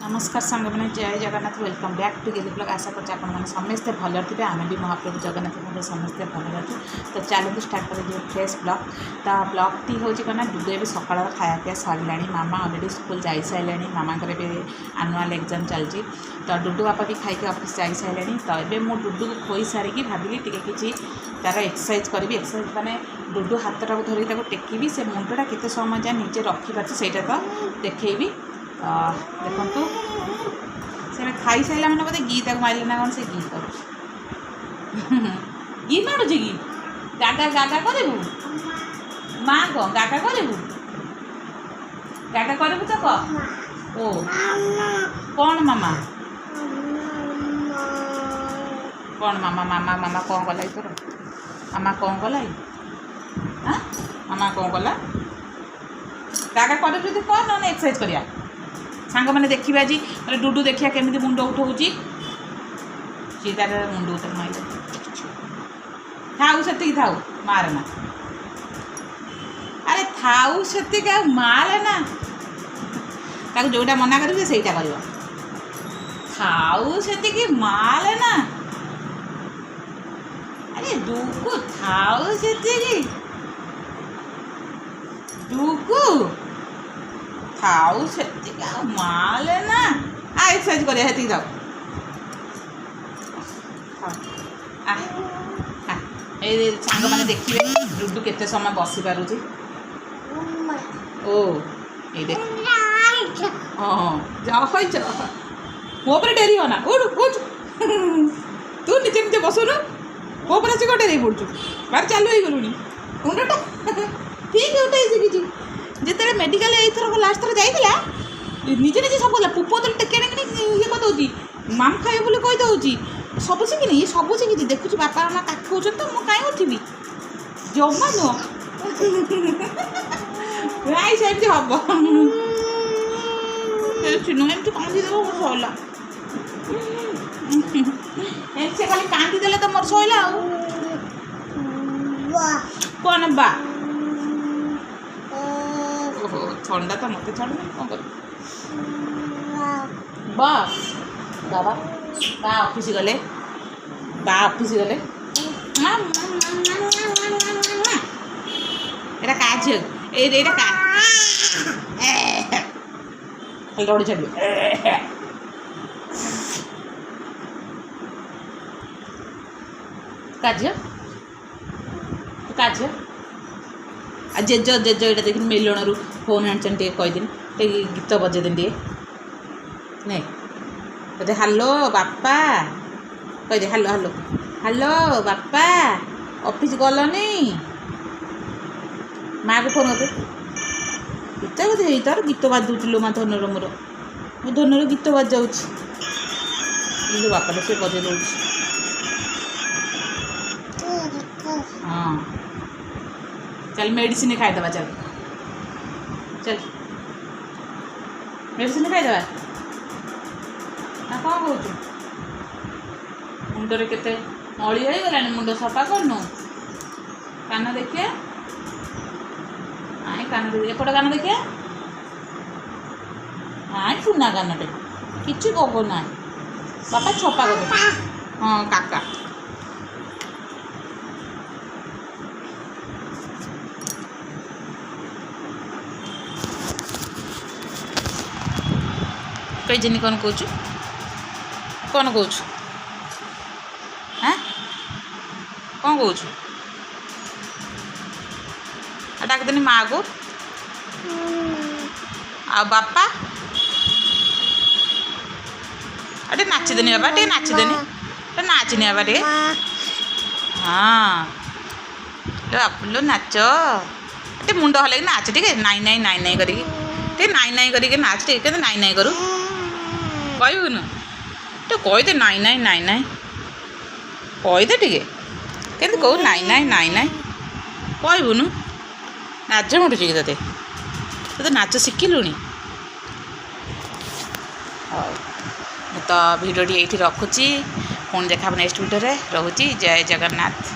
नमस्कार सांग मैंने जय जगन्नाथ वेलकम बैक टू गेली ब्लॉग। आशा कर समस्ते भल थे आम भी महाप्रभु जगन्नाथ समस्ते भल अच्छे। तो चलते स्टार्ट कर फ्रेश ब्लॉग। तो ब्लॉग टी हूँ कौन डुडू ए सकाल खाया पीया सरला मामा अलरेडी स्कूल जा सारे मामा भी आनुआल एग्जाम चलती। तो डुडू बापा भी खाई ऑफिस जा सारे। तो ये मुझे डुडू को खोई सारिकी भाविली टी तार एक्सरसाइज करी। एक्सरसाइज माने डुडू हाथटा को धरिकी टेकी से मुंडटा केते समय जाए निजे रखिपारे से देखी। देखु से खाई सारा मैंने बोधे घी तक मारे ना कौन से घी कर घी मारूँ घी गागा गागा करू माँ कह गागा करू गागा करू तो कह ओ कौन मामा कौन मामा मामा मामा कौन कला तोर मामा कौन कला हाँ मामा कौन कला गागा करू तो कौन ना एक्सरसाइज करिया सांग मैंने देखिए आज डुडू देखिया केमी मुंड उठाऊँ सी तार मुंड उतर मारे थाऊ से थाऊ मारना अरे थाऊ से मारना ताको जोटा मना करेंगे से कर थाऊ से मारना अरे डुगु थाऊ से डुगु थाऊ से माले ना आ एक्सरसाइज करिया हेती जाओ ए सांग मैंने देखिए डुडू केते समय बसी पारुची ओ ये देख हाँ जा मो पर डेरी होना उठ उठ तू नीचे नीचे बसुनु मो पर आसिक डेरी पड़चु बार चालू हो गलुनी मुंडटा ठीक है उठाई कि जिते मेडिकल एथर लास्ट थर जाइला निजे निजे सब पुप तो टेके ये करदे माम खाए बोली कहीदे सब शिखिनी ये सब शिखी देखुची बापा माँ काखौ तो मुझे कहीं उठबी जमा नुह आई सेमती हम चिन्ह एमती कांदीदेव मोर सरला से खाली कांदीदेले तो मोर सरला कौन बा ठंडा तो मत छाड़ कौन कर बा बाबा बा ऑफिस गले बा ऑफिस गले एटा का झे एटा का हल रोड छाड़ का झे का झे आ जेज जेज ये देख मिलन रू फोन आन टे कहीदिन टे गीत बजेदिन टे नहीं कहते हालो बापा कहीदे हालो हालो हालो बापा ऑफिस गलनी माँ को फोन करते गीत बजे तार गीत बाजू लो माँ धनर मोर मो धनर गीत बाजाऊ बापा से बजे दौ हाँ चल मेडिसिन खाईदे चल चल मेडिसिन खाईदे ना कौन कौच मुंडे केते मली हो गला मुंड सफा करनु कान देखिए आई कान एपटे कान देखिए आई सुना कानटे किसी कब ना बापा छपा कर हाँ काका कई जनी कौन कौच कौन कौच हाँ कौन कौच डाक देनी माँ को आ बापा अरे नाचिदेनी बाबा टे नाचिदेनी नाचनी बाबा टे हाँ लो नाच टे मुंड हल नाच टे नाई नाई नाई नाई करी नाई नाई करी नाच टे के नाई नाई करू कहबुन तो कहीदे नाई नाई नाई नाई कहीदे टे के कौ नाई नाई नाई नाई कहबुन नाच मुटुच कि ते तो नाच शिखिलुणी तो भिडियो ये रखुची पुणी देखा नेक्स्ट भिडियो रोची जय जगन्नाथ।